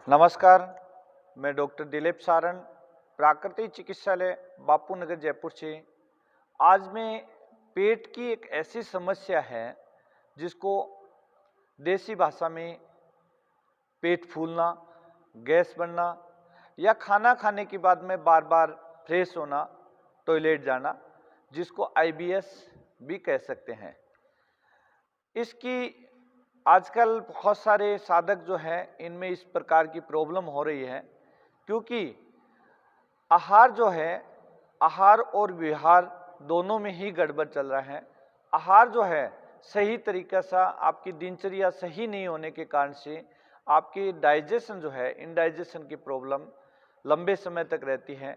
नमस्कार, मैं डॉक्टर दिलीप सारण, प्राकृतिक चिकित्सालय बापू नगर जयपुर से। आज मैं पेट की एक ऐसी समस्या है जिसको देसी भाषा में पेट फूलना, गैस बनना या खाना खाने के बाद में बार बार फ्रेश होना, टॉयलेट जाना, जिसको आईबीएस भी कह सकते हैं। इसकी आजकल बहुत सारे साधक जो हैं इनमें इस प्रकार की प्रॉब्लम हो रही है, क्योंकि आहार जो है, आहार और विहार दोनों में ही गड़बड़ चल रहा है। आहार जो है सही तरीके से आपकी दिनचर्या सही नहीं होने के कारण से आपकी डाइजेशन जो है, इनडाइजेशन की प्रॉब्लम लंबे समय तक रहती है।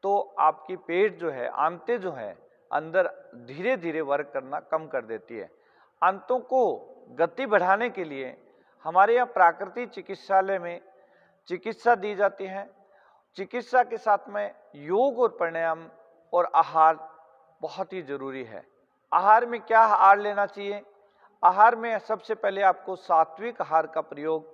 तो आपकी पेट जो है, आंतें जो है अंदर धीरे धीरे वर्क करना कम कर देती है। आंतों को गति बढ़ाने के लिए हमारे यहाँ प्राकृतिक चिकित्सालय में चिकित्सा दी जाती है। चिकित्सा के साथ में योग और प्राणायाम और आहार बहुत ही जरूरी है। आहार में क्या आहार लेना चाहिए? आहार में सबसे पहले आपको सात्विक आहार का प्रयोग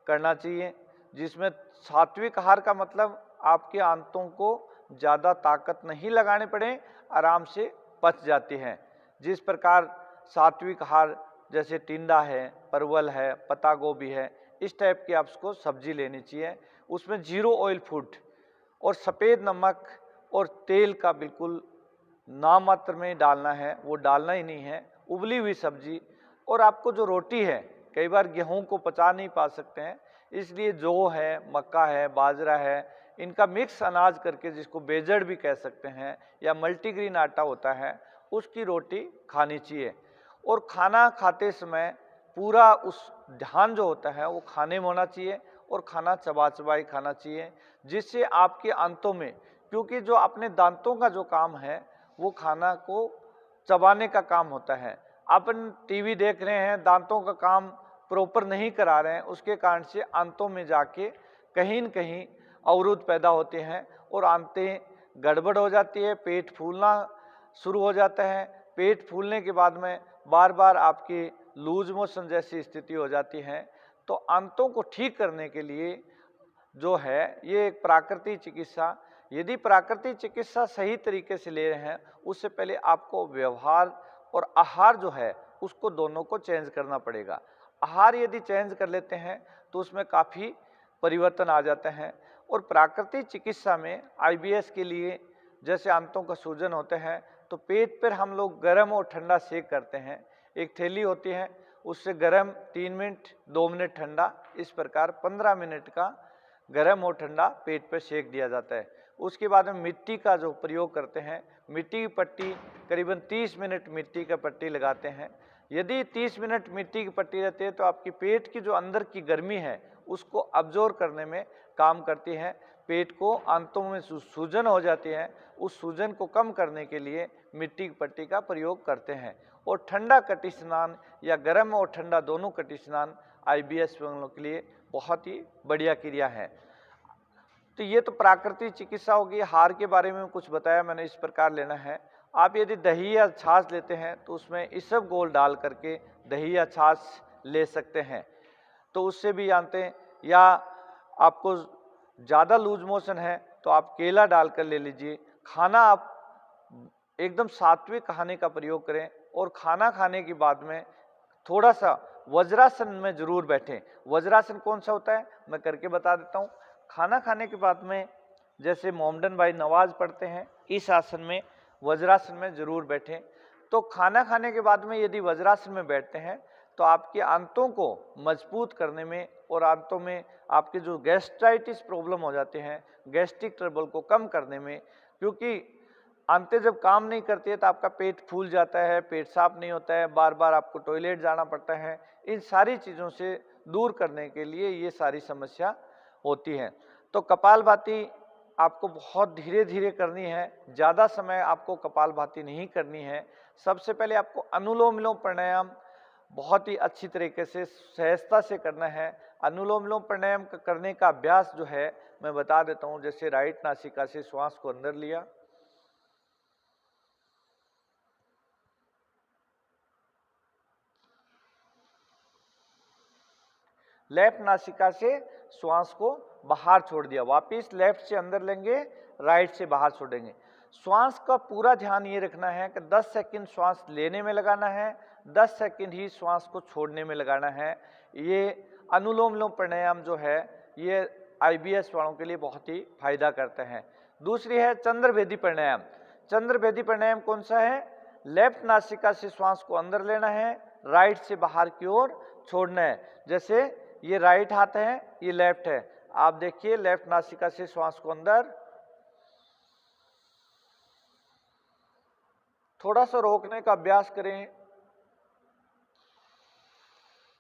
करना चाहिए, जिसमें सात्विक आहार का मतलब आपके आंतों को ज़्यादा ताकत नहीं लगाने पड़े, आराम से पच जाती हैं। जिस प्रकार सात्विक आहार जैसे टिंडा है, परवल है, पत्ता गोभी है, इस टाइप की आपको सब्जी लेनी चाहिए। उसमें जीरो ऑयल फूड और सफ़ेद नमक और तेल का बिल्कुल नाम मात्र में डालना है, वो डालना ही नहीं है। उबली हुई सब्जी और आपको जो रोटी है, कई बार गेहूं को पचा नहीं पा सकते हैं, इसलिए जौ है, मक्का है, बाजरा है, इनका मिक्स अनाज करके, जिसको बेजड़ भी कह सकते हैं, या मल्टीग्रेन आटा होता है, उसकी रोटी खानी चाहिए। और खाना खाते समय पूरा उस ध्यान जो होता है वो खाने में होना चाहिए और खाना चबा चबाई खाना चाहिए, जिससे आपके आंतों में, क्योंकि जो अपने दांतों का जो काम है वो खाना को चबाने का काम होता है। अपन टीवी देख रहे हैं, दांतों का काम प्रॉपर नहीं करा रहे हैं, उसके कारण से आंतों में जाके कहीं न कहीं अवरुद्ध पैदा होते हैं और आंतें गड़बड़ हो जाती है, पेट फूलना शुरू हो जाता है। पेट फूलने के बाद में बार बार आपकी लूज मोशन जैसी स्थिति हो जाती है। तो आंतों को ठीक करने के लिए जो है ये एक प्राकृतिक चिकित्सा, यदि प्राकृतिक चिकित्सा सही तरीके से ले रहे हैं, उससे पहले आपको व्यवहार और आहार जो है उसको दोनों को चेंज करना पड़ेगा। आहार यदि चेंज कर लेते हैं तो उसमें काफ़ी परिवर्तन आ जाते हैं। और प्राकृतिक चिकित्सा में आईबीएस के लिए जैसे आंतों का सूजन होते हैं, तो पेट पर हम लोग गर्म और ठंडा सेक करते हैं। एक थैली होती है, उससे गर्म 3 मिनट, 2 मिनट ठंडा, इस प्रकार 15 मिनट का गर्म और ठंडा पेट पर सेक दिया जाता है। उसके बाद में मिट्टी का जो प्रयोग करते हैं, मिट्टी की पट्टी करीबन 30 मिनट मिट्टी का पट्टी लगाते हैं। यदि 30 मिनट मिट्टी की पट्टी रहती है तो आपकी पेट की जो अंदर की गर्मी है उसको अब्जॉर्ब करने में काम करती है। पेट को आंतों में सूजन हो जाती है, उस सूजन को कम करने के लिए मिट्टी की पट्टी का प्रयोग करते हैं। और ठंडा कटी स्नान या गर्म और ठंडा दोनों कटी स्नान आईबीएस वालों के लिए बहुत ही बढ़िया क्रिया है। तो ये तो प्राकृतिक चिकित्सा होगी। हार के बारे में कुछ बताया मैंने, इस प्रकार लेना है। आप यदि दही या छाछ लेते हैं तो उसमें इसबगोल डाल करके दही या छाछ ले सकते हैं, तो उससे भी जानते हैं। या आपको ज़्यादा लूज मोशन है तो आप केला डालकर ले लीजिए। खाना आप एकदम सात्विक खाने का प्रयोग करें और खाना खाने के बाद में थोड़ा सा वज्रासन में जरूर बैठें। वज्रासन कौन सा होता है मैं करके बता देता हूँ। खाना खाने के बाद में जैसे मोहम्मदन भाई नवाज पढ़ते हैं, इस आसन में वज्रासन में जरूर बैठें। तो खाना खाने के बाद में यदि वज्रासन में बैठते हैं तो आपके आंतों को मजबूत करने में और आंतों में आपके जो गैस्ट्राइटिस प्रॉब्लम हो जाते हैं, गैस्ट्रिक ट्रबल को कम करने में, क्योंकि आंतें जब काम नहीं करती है तो आपका पेट फूल जाता है, पेट साफ नहीं होता है, बार बार आपको टॉयलेट जाना पड़ता है। इन सारी चीज़ों से दूर करने के लिए ये सारी समस्या होती है। तो कपालभाति आपको बहुत धीरे धीरे करनी है, ज़्यादा समय आपको कपालभाति नहीं करनी है। सबसे पहले आपको अनुलोम विलोम प्राणायाम बहुत ही अच्छी तरीके से सहजता से करना है। अनुलोम विलोम प्राणायाम करने का अभ्यास जो है मैं बता देता हूँ। जैसे राइट नासिका से श्वास को अंदर लिया, लेफ्ट नासिका से श्वास को बाहर छोड़ दिया, वापिस लेफ्ट से अंदर लेंगे, राइट से बाहर छोड़ेंगे। श्वास का पूरा ध्यान ये रखना है कि 10 सेकंड श्वास लेने में लगाना है, 10 सेकंड ही श्वास को छोड़ने में लगाना है। ये अनुलोम विलोम प्राणायाम जो है ये आईबीएस वालों के लिए बहुत ही फायदा करते हैं। दूसरी है चंद्रभेदी प्राणायाम। चंद्रभेदी प्राणायाम कौन सा है? लेफ्ट नासिका से श्वास को अंदर लेना है, राइट से बाहर की ओर छोड़ना है। जैसे ये राइट हाथ है, ये लेफ्ट है, आप देखिए लेफ्ट नासिका से श्वास को अंदर, थोड़ा सा रोकने का अभ्यास करें,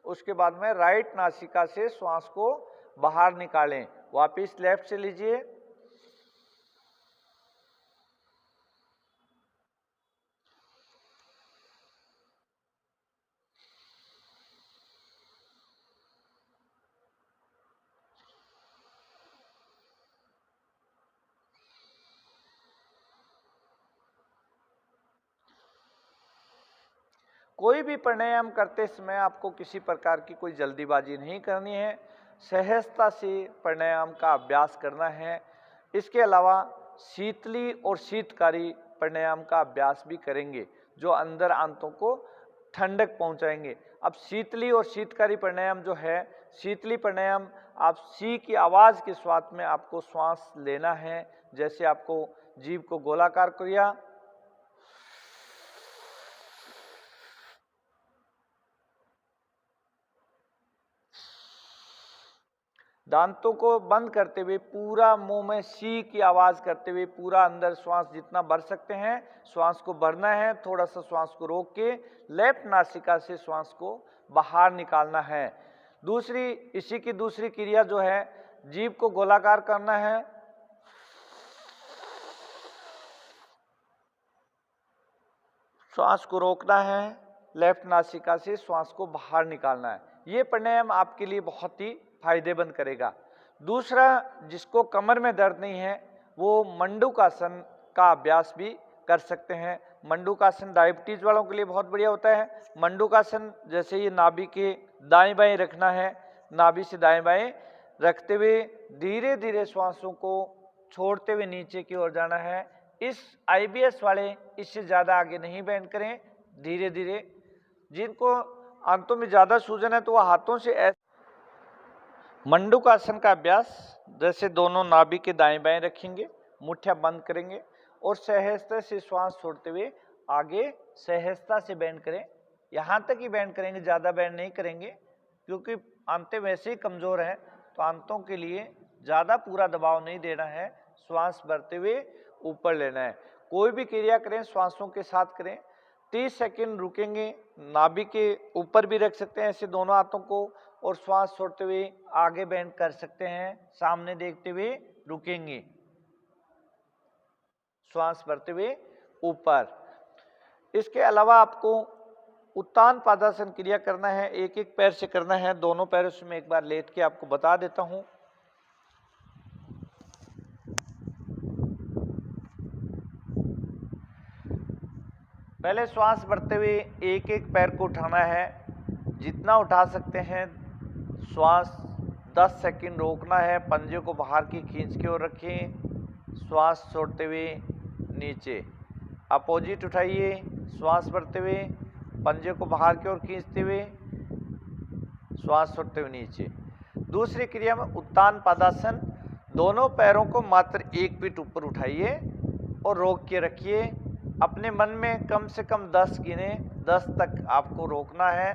उसके बाद में राइट नासिका से श्वास को बाहर निकालें, वापिस लेफ्ट से लीजिए, कोई भी प्राणायाम करते समय आपको किसी प्रकार की कोई जल्दीबाजी नहीं करनी है, सहजता से प्राणायाम का अभ्यास करना है। इसके अलावा शीतली और शीतकारी प्राणायाम का अभ्यास भी करेंगे जो अंदर आंतों को ठंडक पहुंचाएंगे। अब शीतली और शीतकारी प्राणायाम जो है, शीतली प्राणायाम आप सी की आवाज के स्वाद में आपको श्वास लेना है। जैसे आपको जीभ को गोलाकार किया, दांतों को बंद करते हुए पूरा मुंह में सी की आवाज करते हुए पूरा अंदर श्वास जितना भर सकते हैं श्वास को भरना है। थोड़ा सा श्वास को रोक के लेफ्ट नासिका से श्वास को बाहर निकालना है। दूसरी, इसी की दूसरी क्रिया जो है, जीभ को गोलाकार करना है, श्वास को रोकना है, लेफ्ट नासिका से श्वास को बाहर निकालना है। ये प्राणायाम आपके लिए बहुत ही फायदेमंद करेगा। दूसरा, जिसको कमर में दर्द नहीं है वो मंडूकासन का अभ्यास भी कर सकते हैं। मंडूकासन डायबिटीज वालों के लिए बहुत बढ़िया होता है। मंडूकासन जैसे ये नाभि के दाएं बाएं रखना है, नाभि से दाएं बाएं रखते हुए धीरे धीरे श्वासों को छोड़ते हुए नीचे की ओर जाना है। इस आईबीएस वाले इससे ज़्यादा आगे नहीं बैंड करें, धीरे धीरे। जिनको आंतों में ज़्यादा सूजन है तो वह हाथों से ऐसे मंडूकासन का अभ्यास, जैसे दोनों नाभि के दाएं बाएं रखेंगे, मुट्ठियां बंद करेंगे और सहजता से श्वास छोड़ते हुए आगे सहजता से बैंड करें। यहाँ तक ही बैंड करेंगे, ज़्यादा बैंड नहीं करेंगे क्योंकि आंतें वैसे ही कमज़ोर हैं। तो आंतों के लिए ज़्यादा पूरा दबाव नहीं देना है, श्वास भरते हुए ऊपर लेना है। कोई भी क्रिया करें श्वासों के साथ करें। 30 सेकंड रुकेंगे, नाभि के ऊपर भी रख सकते हैं ऐसे दोनों हाथों को और श्वास छोड़ते हुए आगे बेंड कर सकते हैं, सामने देखते हुए रुकेंगे, श्वास भरते हुए ऊपर। इसके अलावा आपको उत्तान पादासन क्रिया करना है, एक एक पैर से करना है। दोनों पैरों से मैं एक बार लेट के आपको बता देता हूं। पहले श्वास भरते हुए एक एक पैर को उठाना है, जितना उठा सकते हैं। श्वास 10 सेकंड रोकना है, पंजे को बाहर की खींच के और रखें, श्वास छोड़ते हुए नीचे। अपोजिट उठाइए, श्वास भरते हुए पंजे को बाहर की ओर खींचते हुए श्वास छोड़ते हुए नीचे। दूसरी क्रिया में उत्तान पादासन, दोनों पैरों को मात्र 1 फीट ऊपर उठाइए और रोक के रखिए। अपने मन में कम से कम 10 गिने, 10 तक आपको रोकना है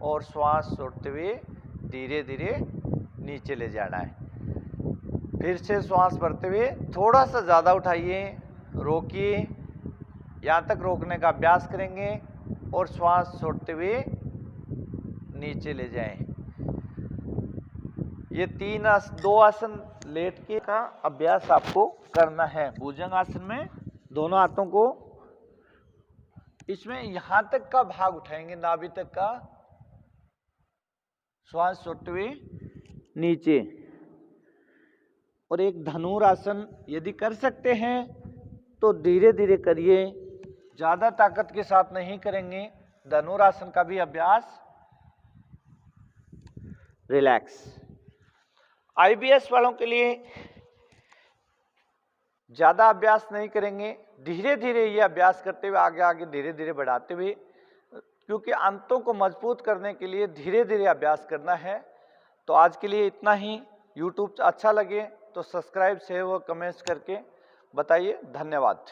और श्वास छोड़ते हुए धीरे धीरे नीचे ले जाना है। फिर से श्वास भरते हुए थोड़ा सा ज़्यादा उठाइए, रोकिए, यहाँ तक रोकने का अभ्यास करेंगे और श्वास छोड़ते हुए नीचे ले जाएं। ये 2 आसन लेट के का अभ्यास आपको करना है। भुजंग आसन में दोनों हाथों को इसमें यहां तक का भाग उठाएंगे, नाभि तक का, श्वास छोड़ते हुए नीचे। और एक धनुरासन यदि कर सकते हैं तो धीरे धीरे करिए, ज्यादा ताकत के साथ नहीं करेंगे। धनुरासन का भी अभ्यास रिलैक्स। आईबीएस वालों के लिए ज़्यादा अभ्यास नहीं करेंगे, धीरे धीरे ये अभ्यास करते हुए आगे आगे धीरे धीरे बढ़ाते हुए, क्योंकि अंतों को मजबूत करने के लिए धीरे धीरे अभ्यास करना है। तो आज के लिए इतना ही। यूट्यूब अच्छा लगे तो सब्सक्राइब, शेयर व कमेंट्स करके बताइए। धन्यवाद।